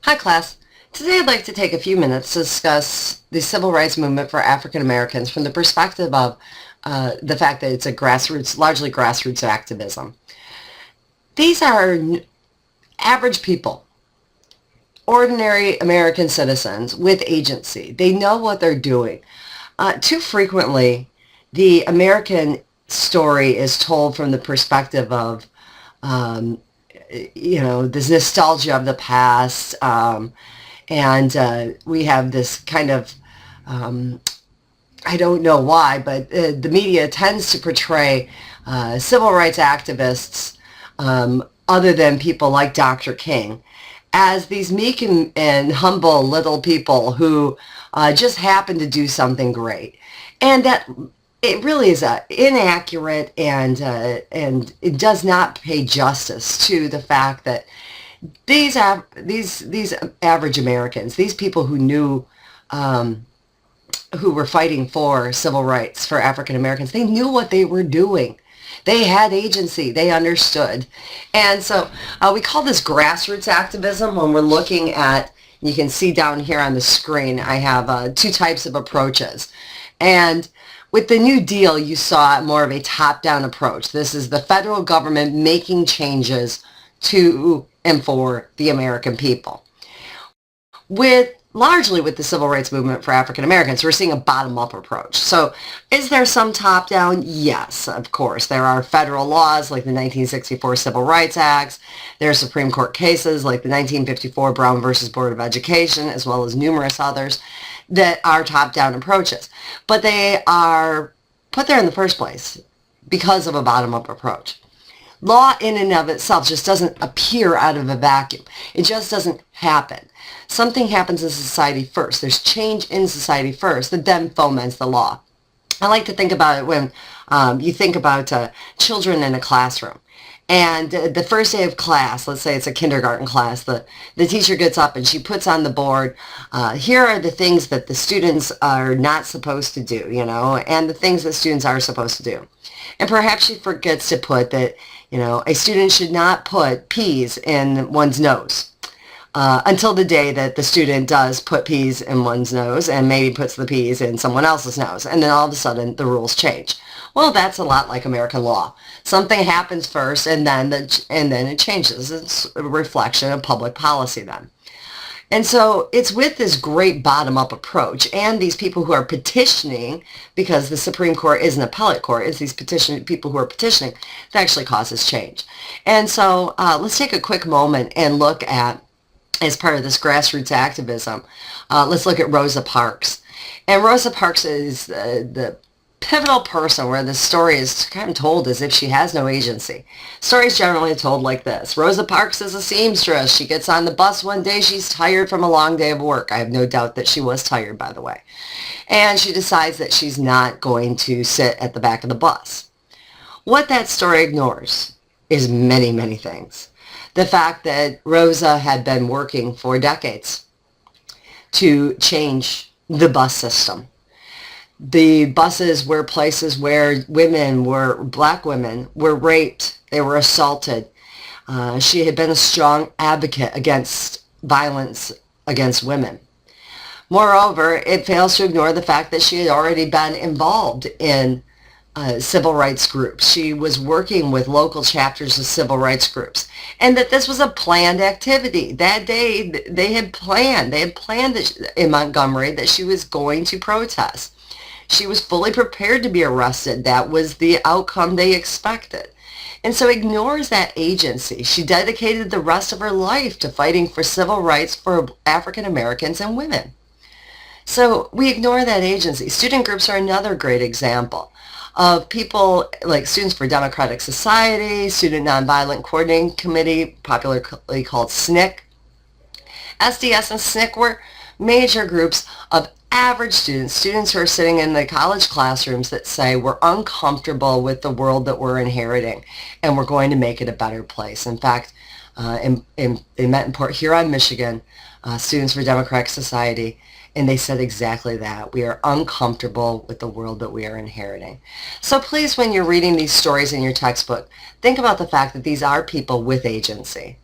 Hi class. Today I'd like to take a few minutes to discuss the civil rights movement for African Americans from the perspective of the fact that it's a largely grassroots activism. These are average people, ordinary American citizens with agency. They know what they're doing. Too frequently, the American story is told from the perspective of this nostalgia of the past, and we have this kind of, I don't know why, but the media tends to portray civil rights activists, other than people like Dr. King, as these meek and humble little people who just happen to do something great. And that it really is inaccurate, and it does not pay justice to the fact that these average Americans, these people who knew, who were fighting for civil rights for African Americans, they knew what they were doing. They had agency. They understood. And so we call this grassroots activism when we're looking at, you can see down here on the screen, I have two types of approaches. And with the New Deal, you saw more of a top-down approach. This is the federal government making changes to and for the American people. Largely with the civil rights movement for African Americans, we're seeing a bottom-up approach. So is there some top-down? Yes, of course. There are federal laws like the 1964 Civil Rights Acts. There are Supreme Court cases like the 1954 Brown versus Board of Education, as well as numerous others that are top-down approaches. But they are put there in the first place because of a bottom-up approach. Law in and of itself just doesn't appear out of a vacuum. It just doesn't happen. Something happens in society first. There's change in society first that then foments the law. I like to think about it when you think about children in a classroom. And the first day of class, let's say it's a kindergarten class, the teacher gets up and she puts on the board, here are the things that the students are not supposed to do, and the things that students are supposed to do. And perhaps she forgets to put that, a student should not put peas in one's nose. Until the day that the student does put peas in one's nose and maybe puts the peas in someone else's nose. And then all of a sudden the rules change. Well, that's a lot like American law. Something happens first and then it changes. It's a reflection of public policy then. And so it's with this great bottom-up approach and these people who are petitioning, because the Supreme Court is an appellate court, it's these people who are petitioning that actually causes change. And so let's take a quick moment and look at, as part of this grassroots activism, let's look at Rosa Parks. And Rosa Parks is the pivotal person where the story is kind of told as if she has no agency. Stories generally told like this. Rosa Parks is a seamstress. She gets on the bus one day. She's tired from a long day of work. I have no doubt that she was tired, by the way. And she decides that she's not going to sit at the back of the bus. What that story ignores is many, many things. The fact that Rosa had been working for decades to change the bus system. The buses were places where black women were raped, they were assaulted. She had been a strong advocate against violence against women. Moreover, it fails to ignore the fact that she had already been involved in civil rights groups. She was working with local chapters of civil rights groups, and that this was a planned activity. That day, they had planned in Montgomery that she was going to protest. She was fully prepared to be arrested. That was the outcome they expected. And so ignores that agency. She dedicated the rest of her life to fighting for civil rights for African Americans and women. So we ignore that agency. Student groups are another great example of people like Students for Democratic Society, Student Nonviolent Coordinating Committee, popularly called SNCC. SDS and SNCC were major groups of average students who are sitting in the college classrooms that say we're uncomfortable with the world that we're inheriting and we're going to make it a better place. In fact, they met in Port Huron, Michigan, Students for Democratic Society, and they said exactly that. We are uncomfortable with the world that we are inheriting. So please, when you're reading these stories in your textbook, think about the fact that these are people with agency.